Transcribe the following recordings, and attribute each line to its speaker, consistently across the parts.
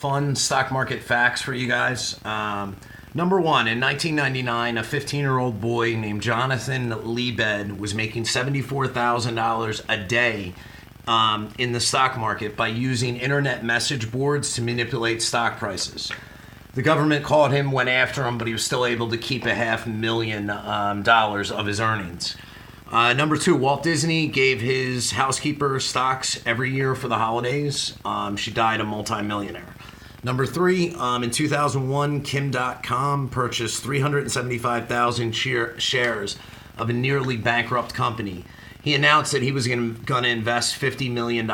Speaker 1: fun stock market facts for you guys. Number one, in 1999, a 15-year-old boy named Jonathan Liebed was making $74,000 a day in the stock market by using internet message boards to manipulate stock prices. The government caught him, went after him, but he was still able to keep $500,000 of his earnings. Number two, Walt Disney gave his housekeeper stocks every year for the holidays. She died a multimillionaire. Number three, in 2001, Kim.com purchased 375,000 shares of a nearly bankrupt company. He announced that he was going to invest $50 million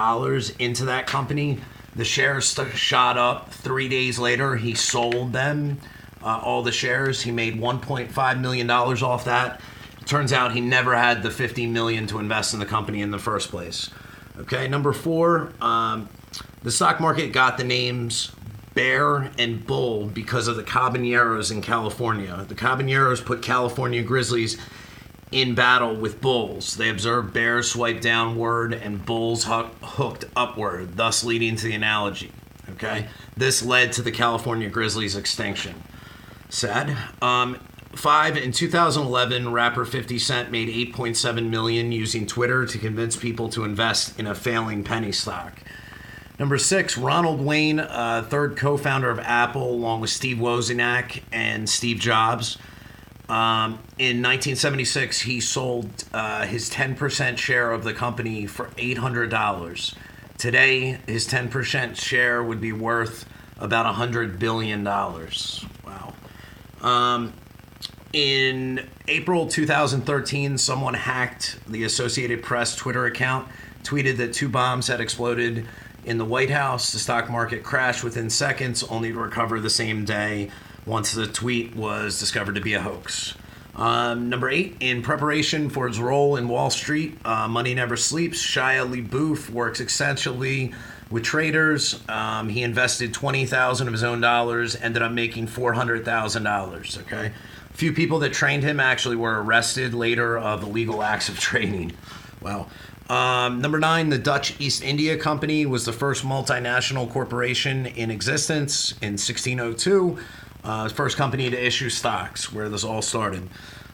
Speaker 1: into that company. The shares shot up. 3 days later, he sold them, all the shares. He made $1.5 million off that. Turns out he never had the $50 million to invest in the company in the first place. Okay, number four, the stock market got the names Bear and Bull because of the Caballeros in California. The Caballeros put California Grizzlies in battle with bulls. They observed bears swipe downward and bulls hooked upward, thus leading to the analogy. Okay, this led to the California Grizzlies' extinction. Sad. Five, in 2011, rapper 50 Cent made $8.7 million using Twitter to convince people to invest in a failing penny stock. Number six, Ronald Wayne, third co-founder of Apple, along with Steve Wozniak and Steve Jobs. In 1976, he sold his 10% share of the company for $800. Today, his 10% share would be worth about $100 billion. Wow. In April 2013, someone hacked the Associated Press Twitter account, tweeted that 2 bombs had exploded in the White House. The stock market crashed within seconds, only to recover the same day once the tweet was discovered to be a hoax. Number 8, in preparation for his role in Wall Street, Money Never Sleeps, Shia LaBeouf works extensively with traders. He invested $20,000 of his own dollars, ended up making $400,000. Okay, a few people that trained him actually were arrested later of illegal acts of trading. Wow. Number 9, the Dutch East India Company was the first multinational corporation in existence in 1602. First company to issue stocks, where this all started.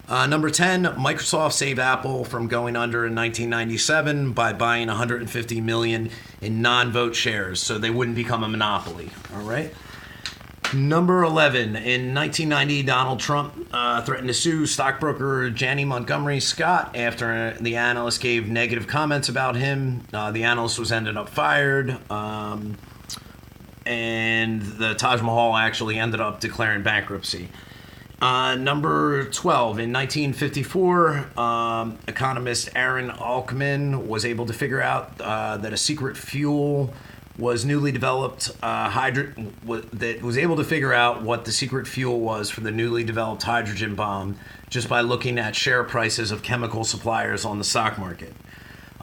Speaker 1: Number 10, Microsoft saved Apple from going under in 1997 by buying $150 million in non-vote shares, so they wouldn't become a monopoly. All right. Number 11, in 1990, Donald Trump threatened to sue stockbroker Janney Montgomery Scott after the analyst gave negative comments about him. The analyst was ended up fired. And the Taj Mahal actually ended up declaring bankruptcy. Number 12, in 1954, economist Aaron Alkman was able to figure out that a secret fuel was newly developed, that was able to figure out what the secret fuel was for the newly developed hydrogen bomb just by looking at share prices of chemical suppliers on the stock market.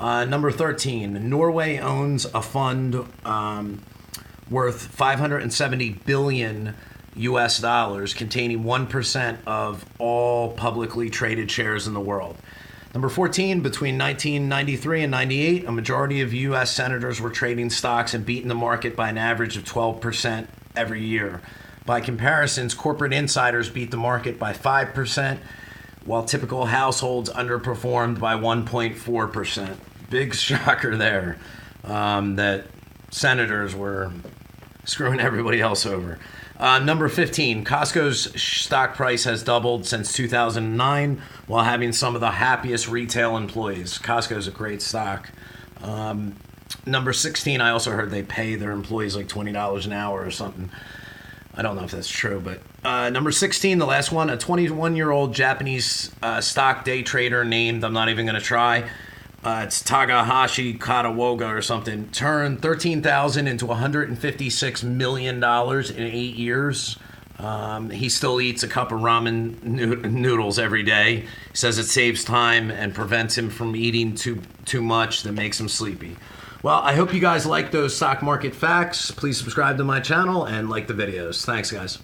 Speaker 1: Number 13, Norway owns a fund worth $570 billion US dollars, containing 1% of all publicly traded shares in the world. Number 14, between 1993 and 98, a majority of U.S. senators were trading stocks and beating the market by an average of 12% every year. By comparisons, corporate insiders beat the market by 5%, while typical households underperformed by 1.4%. Big shocker there, that senators were screwing everybody else over. Number 15, Costco's stock price has doubled since 2009 while having some of the happiest retail employees. Costco's a great stock. Number 16, I also heard they pay their employees like $20 an hour or something. I don't know if that's true, but number 16, the last one, a 21-year-old Japanese stock day trader named, I'm not even going to try, it's Takahashi Katawoga or something, turned $13,000 into $156 million in 8 years. He still eats a cup of ramen noodles every day. He says it saves time and prevents him from eating too much that makes him sleepy. Well, I hope you guys like those stock market facts. Please subscribe to my channel and like the videos. Thanks, guys.